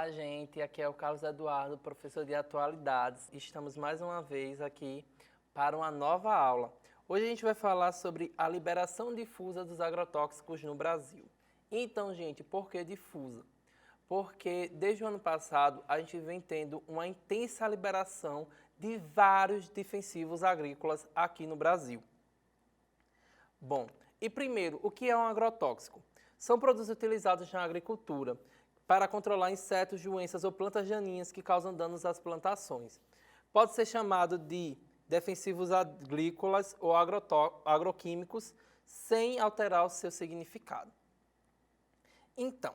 Olá, gente. Aqui é o Carlos Eduardo, professor de Atualidades. Estamos mais uma vez aqui para uma nova aula. Hoje a gente vai falar sobre a liberação difusa dos agrotóxicos no Brasil. Então, gente, por que difusa? Porque desde o ano passado a gente vem tendo uma intensa liberação de vários defensivos agrícolas aqui no Brasil. Bom, e primeiro, o que é um agrotóxico? São produtos utilizados na agricultura para controlar insetos, doenças ou plantas daninhas que causam danos às plantações. Pode ser chamado de defensivos agrícolas ou agroquímicos sem alterar o seu significado. Então,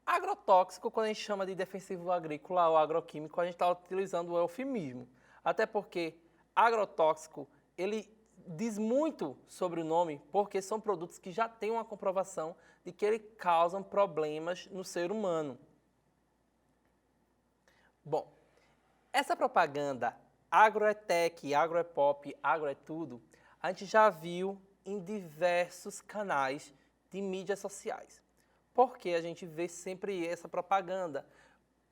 agrotóxico, quando a gente chama de defensivo agrícola ou agroquímico, a gente está utilizando o eufemismo. Até porque agrotóxico, ele diz muito sobre o nome, porque são produtos que já têm uma comprovação de que eles causam problemas no ser humano. Bom, essa propaganda agro é tech, agro é pop, agro é tudo, a gente já viu em diversos canais de mídias sociais. Porque a gente vê sempre essa propaganda,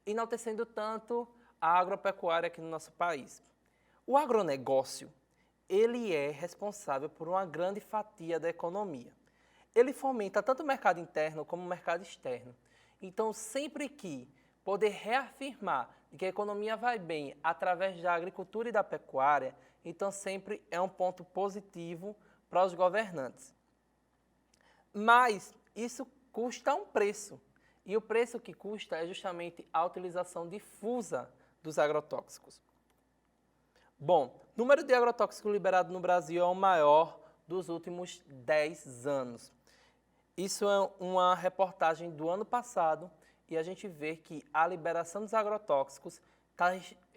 enaltecendo tanto a agropecuária aqui no nosso país. O agronegócio, ele é responsável por uma grande fatia da economia. Ele fomenta tanto o mercado interno como o mercado externo. Então, sempre que poder reafirmar que a economia vai bem através da agricultura e da pecuária, então sempre é um ponto positivo para os governantes. Mas isso custa um preço. E o preço que custa é justamente a utilização difusa dos agrotóxicos. Bom, o número de agrotóxicos liberados no Brasil é o maior dos últimos 10 anos. Isso é uma reportagem do ano passado e a gente vê que a liberação dos agrotóxicos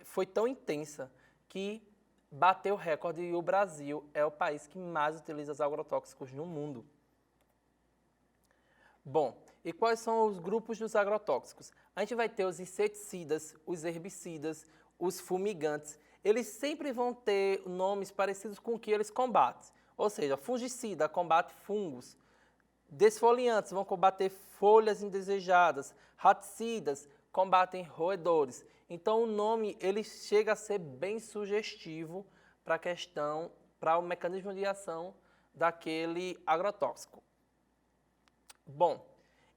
foi tão intensa que bateu o recorde e o Brasil é o país que mais utiliza os agrotóxicos no mundo. Bom, e quais são os grupos dos agrotóxicos? A gente vai ter os inseticidas, os herbicidas, os fumigantes. Eles sempre vão ter nomes parecidos com o que eles combatem. Ou seja, fungicida combate fungos, desfoliantes vão combater folhas indesejadas, raticidas combatem roedores. Então o nome ele chega a ser bem sugestivo para a questão, para o mecanismo de ação daquele agrotóxico. Bom,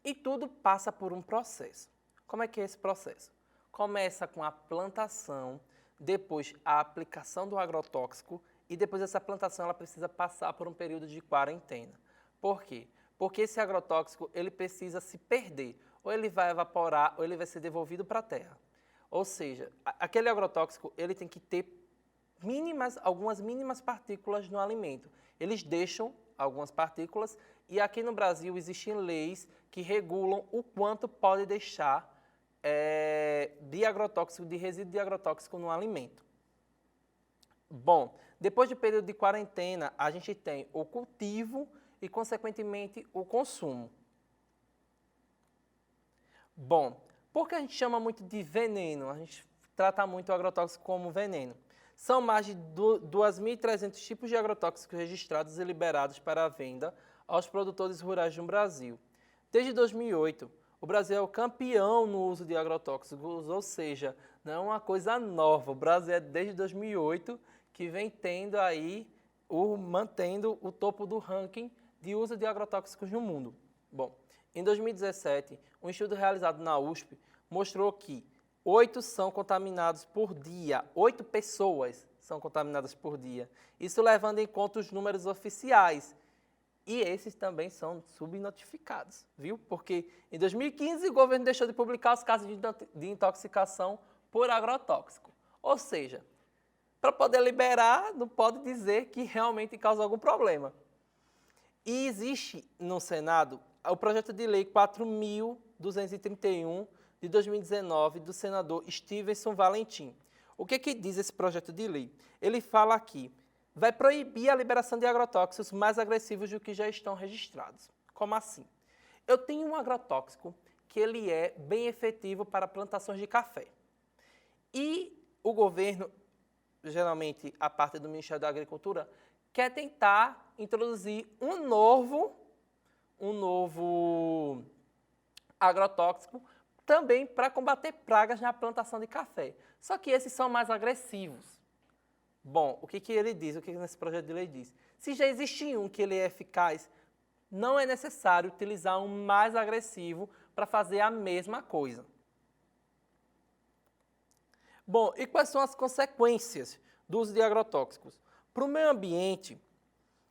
e tudo passa por um processo. Como é que é esse processo? Começa com a plantação, depois a aplicação do agrotóxico e depois essa plantação ela precisa passar por um período de quarentena. Por quê? Porque esse agrotóxico ele precisa se perder, ou ele vai evaporar ou ele vai ser devolvido para a terra. Ou seja, aquele agrotóxico ele tem que ter algumas mínimas partículas no alimento. Eles deixam algumas partículas e aqui no Brasil existem leis que regulam o quanto pode deixar de agrotóxico, de resíduo de agrotóxico no alimento. Bom, depois do período de quarentena, a gente tem o cultivo e, consequentemente, o consumo. Bom, por que a gente chama muito de veneno? A gente trata muito o agrotóxico como veneno. São mais de 2.300 tipos de agrotóxicos registrados e liberados para a venda aos produtores rurais no Brasil. Desde 2008, o Brasil é o campeão no uso de agrotóxicos, ou seja, não é uma coisa nova. O Brasil é desde 2008 que vem tendo aí, mantendo o topo do ranking de uso de agrotóxicos no mundo. Bom, em 2017, um estudo realizado na USP mostrou que 8 são contaminados por dia, 8 pessoas são contaminadas por dia. Isso levando em conta os números oficiais. E esses também são subnotificados, viu? Porque em 2015 o governo deixou de publicar os casos de intoxicação por agrotóxico. Ou seja, para poder liberar, não pode dizer que realmente causa algum problema. E existe no Senado o projeto de lei 4.231 de 2019 do senador Stevenson Valentim. O que diz esse projeto de lei? Ele fala aqui, vai proibir a liberação de agrotóxicos mais agressivos do que já estão registrados. Como assim? Eu tenho um agrotóxico que ele é bem efetivo para plantações de café. E o governo, geralmente a parte do Ministério da Agricultura, quer tentar introduzir um novo agrotóxico também para combater pragas na plantação de café. Só que esses são mais agressivos. Bom, o que ele diz? O que nesse projeto de lei diz? Se já existe um que ele é eficaz, não é necessário utilizar um mais agressivo para fazer a mesma coisa. Bom, e quais são as consequências do uso de agrotóxicos? Para o meio ambiente,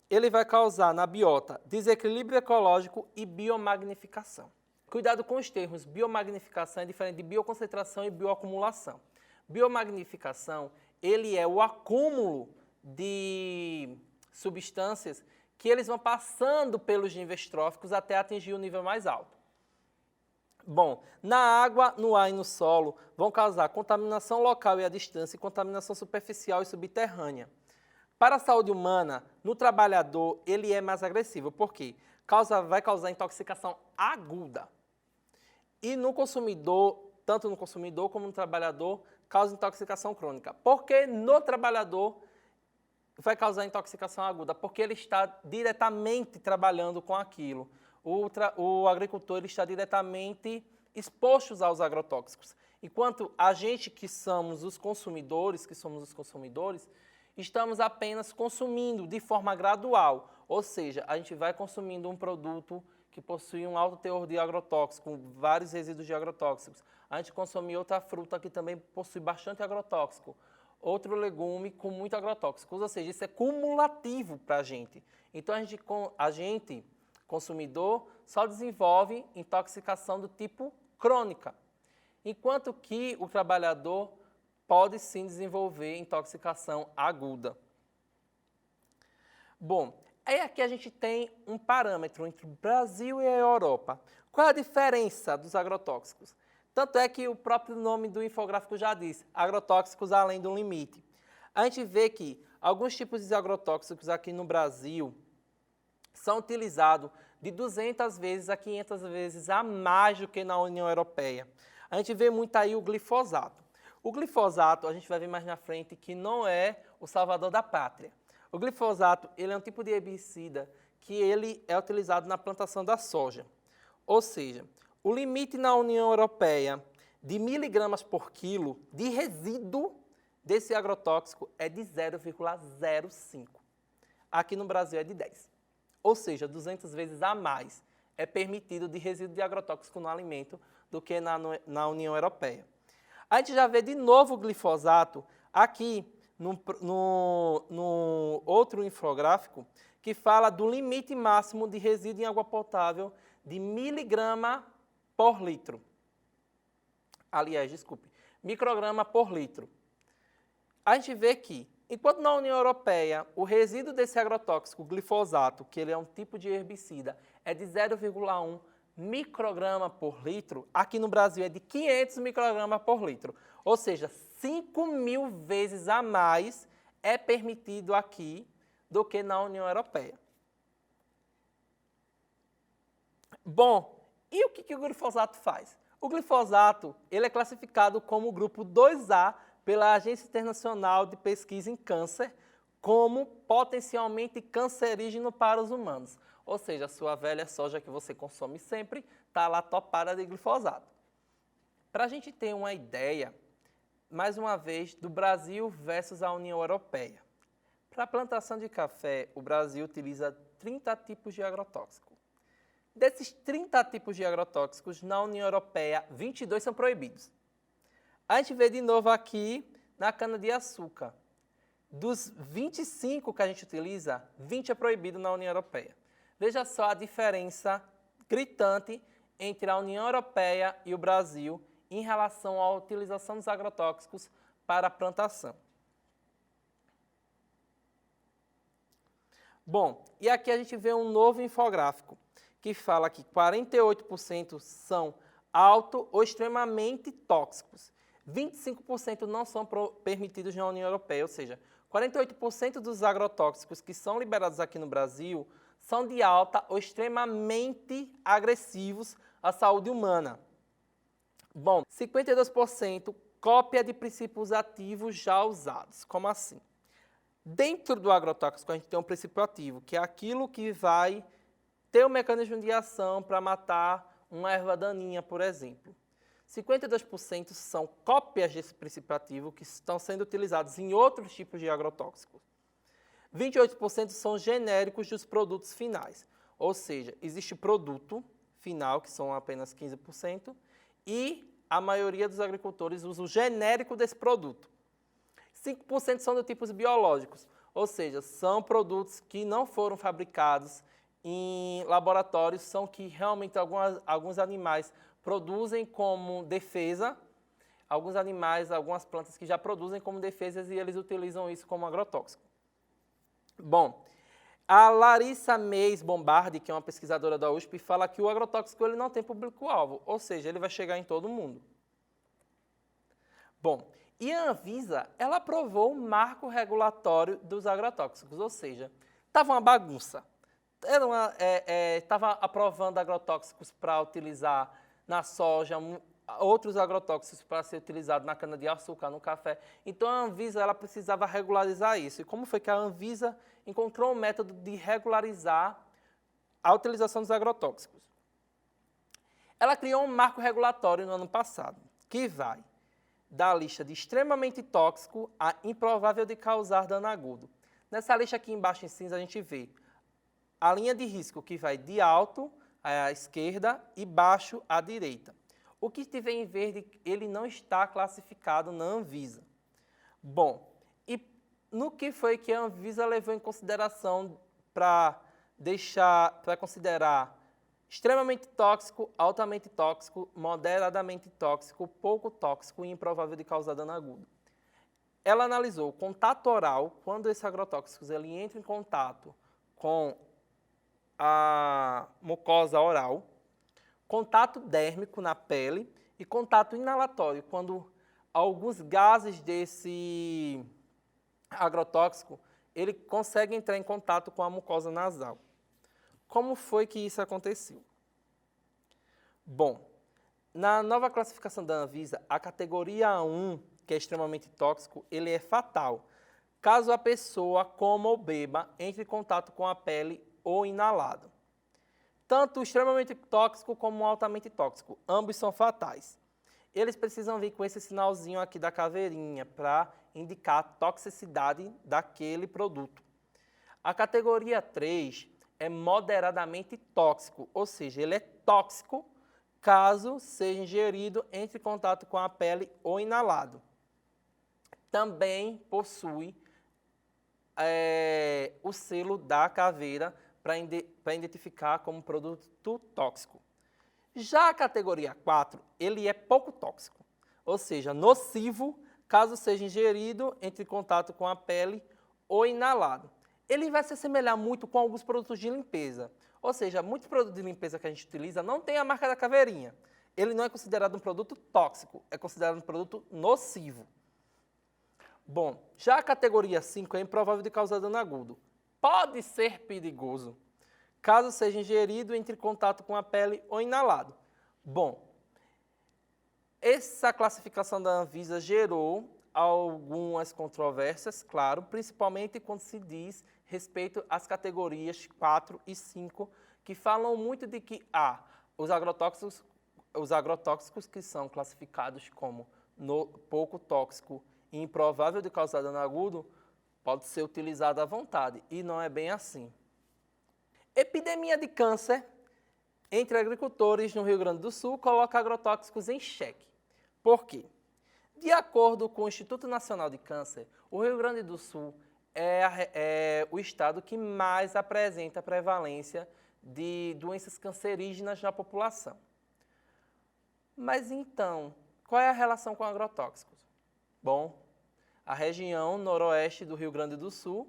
ele vai causar na biota desequilíbrio ecológico e biomagnificação. Cuidado com os termos. Biomagnificação é diferente de bioconcentração e bioacumulação. Biomagnificação, ele é o acúmulo de substâncias que eles vão passando pelos níveis tróficos até atingir o nível mais alto. Bom, na água, no ar e no solo vão causar contaminação local e à distância e contaminação superficial e subterrânea. Para a saúde humana, no trabalhador, ele é mais agressivo. Por quê? Vai causar intoxicação aguda. E no consumidor, tanto no consumidor como no trabalhador, causa intoxicação crônica. Porque no trabalhador vai causar intoxicação aguda? Porque ele está diretamente trabalhando com aquilo. O agricultor ele está diretamente exposto aos agrotóxicos. Enquanto a gente que somos os consumidores, estamos apenas consumindo de forma gradual. Ou seja, a gente vai consumindo um produto que possui um alto teor de agrotóxico, com vários resíduos de agrotóxicos. A gente consome outra fruta que também possui bastante agrotóxico. Outro legume com muito agrotóxico. Ou seja, isso é cumulativo para a gente. Então, a gente, consumidor, só desenvolve intoxicação do tipo crônica. Enquanto que o trabalhador pode sim desenvolver intoxicação aguda. Bom, aí aqui a gente tem um parâmetro entre o Brasil e a Europa. Qual é a diferença dos agrotóxicos? Tanto é que o próprio nome do infográfico já diz, agrotóxicos além do limite. A gente vê que alguns tipos de agrotóxicos aqui no Brasil são utilizados de 200 vezes a 500 vezes a mais do que na União Europeia. A gente vê muito aí o glifosato. O glifosato, a gente vai ver mais na frente, que não é o salvador da pátria. O glifosato, ele é um tipo de herbicida que ele é utilizado na plantação da soja. Ou seja, o limite na União Europeia de miligramas por quilo de resíduo desse agrotóxico é de 0,05. Aqui no Brasil é de 10. Ou seja, 200 vezes a mais é permitido de resíduo de agrotóxico no alimento do que na União Europeia. A gente já vê de novo o glifosato aqui no outro infográfico que fala do limite máximo de resíduo em água potável de miligrama por litro. Aliás, desculpe, micrograma por litro. A gente vê que, enquanto na União Europeia o resíduo desse agrotóxico, glifosato, que ele é um tipo de herbicida, é de 0,1 micrograma por litro, aqui no Brasil é de 500 microgramas por litro. Ou seja, 5.000 vezes a mais é permitido aqui do que na União Europeia. Bom, e o que o glifosato faz? O glifosato ele é classificado como grupo 2A pela Agência Internacional de Pesquisa em Câncer como potencialmente cancerígeno para os humanos. Ou seja, a sua velha soja que você consome sempre está lá topada de glifosato. Para a gente ter uma ideia, mais uma vez, do Brasil versus a União Europeia. Para a plantação de café, o Brasil utiliza 30 tipos de agrotóxico. Desses 30 tipos de agrotóxicos, na União Europeia, 22 são proibidos. A gente vê de novo aqui na cana-de-açúcar. Dos 25 que a gente utiliza, 20 é proibido na União Europeia. Veja só a diferença gritante entre a União Europeia e o Brasil em relação à utilização dos agrotóxicos para a plantação. Bom, e aqui a gente vê um novo infográfico que fala que 48% são alto ou extremamente tóxicos. 25% não são permitidos na União Europeia, ou seja, 48% dos agrotóxicos que são liberados aqui no Brasil são de alta ou extremamente agressivos à saúde humana. Bom, 52% cópia de princípios ativos já usados. Como assim? Dentro do agrotóxico a gente tem um princípio ativo, que é aquilo que vai ter um mecanismo de ação para matar uma erva daninha, por exemplo. 52% são cópias desse princípio ativo que estão sendo utilizados em outros tipos de agrotóxicos. 28% são genéricos dos produtos finais, ou seja, existe produto final, que são apenas 15%, e a maioria dos agricultores usa o genérico desse produto. 5% são de tipos biológicos, ou seja, são produtos que não foram fabricados em laboratórios, são que realmente alguns animais produzem como defesa, algumas plantas que já produzem como defesas e eles utilizam isso como agrotóxico. Bom, a Larissa Meis Bombardi, que é uma pesquisadora da USP, fala que o agrotóxico ele não tem público-alvo, ou seja, ele vai chegar em todo mundo. Bom, e a Anvisa, ela aprovou o marco regulatório dos agrotóxicos, ou seja, estava uma bagunça. Estava aprovando agrotóxicos para utilizar na soja, outros agrotóxicos para ser utilizado na cana-de-açúcar, no café. Então, a Anvisa ela precisava regularizar isso. E como foi que a Anvisa encontrou um método de regularizar a utilização dos agrotóxicos? Ela criou um marco regulatório no ano passado, que vai da lista de extremamente tóxico a improvável de causar dano agudo. Nessa lista aqui embaixo em cinza a gente vê a linha de risco que vai de alto à esquerda e baixo à direita. O que estiver em verde, ele não está classificado na Anvisa. Bom, e no que foi que a Anvisa levou em consideração para considerar extremamente tóxico, altamente tóxico, moderadamente tóxico, pouco tóxico e improvável de causar dano agudo? Ela analisou o contato oral, quando esses agrotóxicos ele entra em contato com a mucosa oral, contato dérmico na pele e contato inalatório, quando alguns gases desse agrotóxico ele consegue entrar em contato com a mucosa nasal. Como foi que isso aconteceu? Bom, na nova classificação da Anvisa, a categoria 1, que é extremamente tóxico, ele é fatal, caso a pessoa coma ou beba entre em contato com a pele ou inalado. Tanto o extremamente tóxico como o altamente tóxico, ambos são fatais. Eles precisam vir com esse sinalzinho aqui da caveirinha para indicar a toxicidade daquele produto. A categoria 3 é moderadamente tóxico, ou seja, ele é tóxico caso seja ingerido entre contato com a pele ou inalado. Também possui o selo da caveira para identificar como produto tóxico. Já a categoria 4, ele é pouco tóxico, ou seja, nocivo caso seja ingerido entre contato com a pele ou inalado. Ele vai se assemelhar muito com alguns produtos de limpeza, ou seja, muitos produtos de limpeza que a gente utiliza não tem a marca da caveirinha. Ele não é considerado um produto tóxico, é considerado um produto nocivo. Bom, já a categoria 5 é improvável de causar dano agudo. Pode ser perigoso, caso seja ingerido entre contato com a pele ou inalado. Bom, essa classificação da Anvisa gerou algumas controvérsias, claro, principalmente quando se diz respeito às categorias 4 e 5, que falam muito de que os agrotóxicos que são classificados como pouco tóxico e improvável de causar dano agudo, pode ser utilizado à vontade, e não é bem assim. Epidemia de câncer entre agricultores no Rio Grande do Sul coloca agrotóxicos em xeque. Por quê? De acordo com o Instituto Nacional de Câncer, o Rio Grande do Sul é o estado que mais apresenta prevalência de doenças cancerígenas na população. Mas então, qual é a relação com agrotóxicos? Bom, a região noroeste do Rio Grande do Sul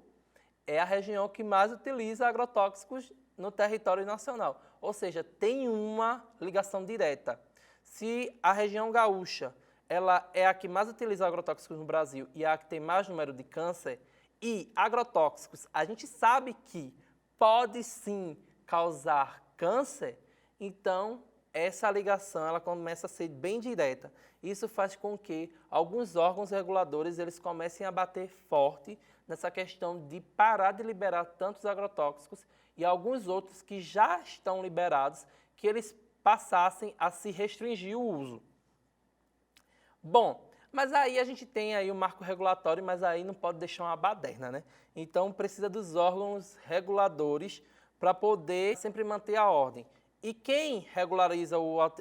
é a região que mais utiliza agrotóxicos no território nacional. Ou seja, tem uma ligação direta. Se a região gaúcha ela é a que mais utiliza agrotóxicos no Brasil e é a que tem mais número de câncer, e agrotóxicos a gente sabe que pode sim causar câncer, então essa ligação ela começa a ser bem direta. Isso faz com que alguns órgãos reguladores eles comecem a bater forte nessa questão de parar de liberar tantos agrotóxicos e alguns outros que já estão liberados, que eles passassem a se restringir o uso. Bom, mas aí a gente tem aí o marco regulatório, mas aí não pode deixar uma baderna, né? Então precisa dos órgãos reguladores para poder sempre manter a ordem. E quem regulariza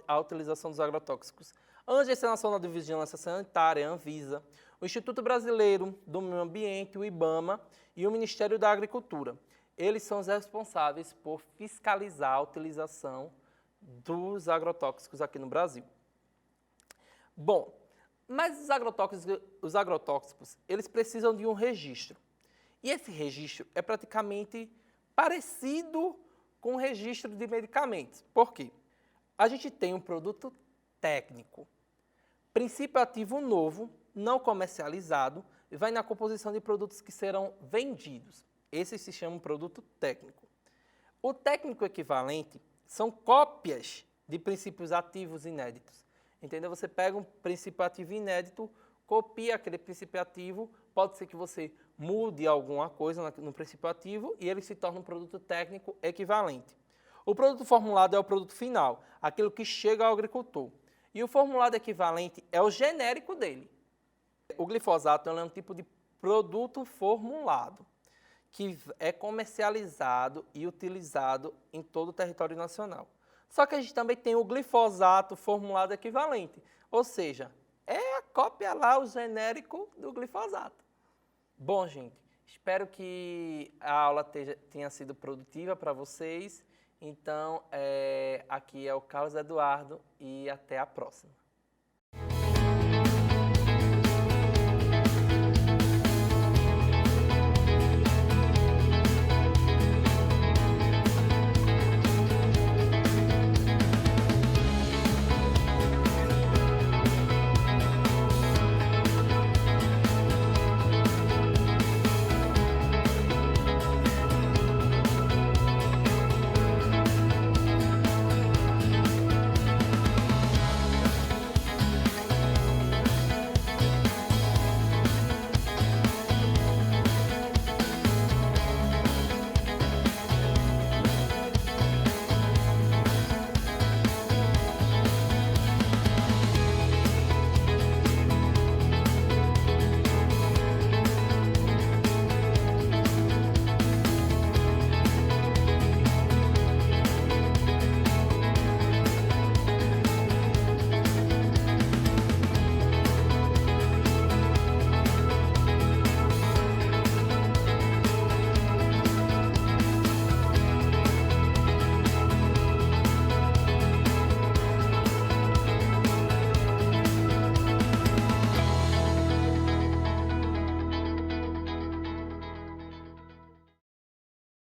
a utilização dos agrotóxicos? A Agência Nacional de Vigilância Sanitária, a Anvisa, o Instituto Brasileiro do Meio Ambiente, o IBAMA, e o Ministério da Agricultura. Eles são os responsáveis por fiscalizar a utilização dos agrotóxicos aqui no Brasil. Bom, mas os agrotóxicos, eles precisam de um registro. E esse registro é praticamente parecido com o registro de medicamentos. Por quê? A gente tem um produto técnico, princípio ativo novo, não comercializado, e vai na composição de produtos que serão vendidos. Esse se chama produto técnico. O técnico equivalente são cópias de princípios ativos inéditos. Entendeu? Você pega um princípio ativo inédito, copia aquele princípio ativo, pode ser que você mude alguma coisa no princípio ativo e ele se torna um produto técnico equivalente. O produto formulado é o produto final, aquilo que chega ao agricultor. E o formulado equivalente é o genérico dele. O glifosato é um tipo de produto formulado, que é comercializado e utilizado em todo o território nacional. Só que a gente também tem o glifosato formulado equivalente, ou seja, é a cópia lá, o genérico do glifosato. Bom, gente, espero que a aula tenha sido produtiva para vocês. Então, aqui é o Carlos Eduardo e até a próxima.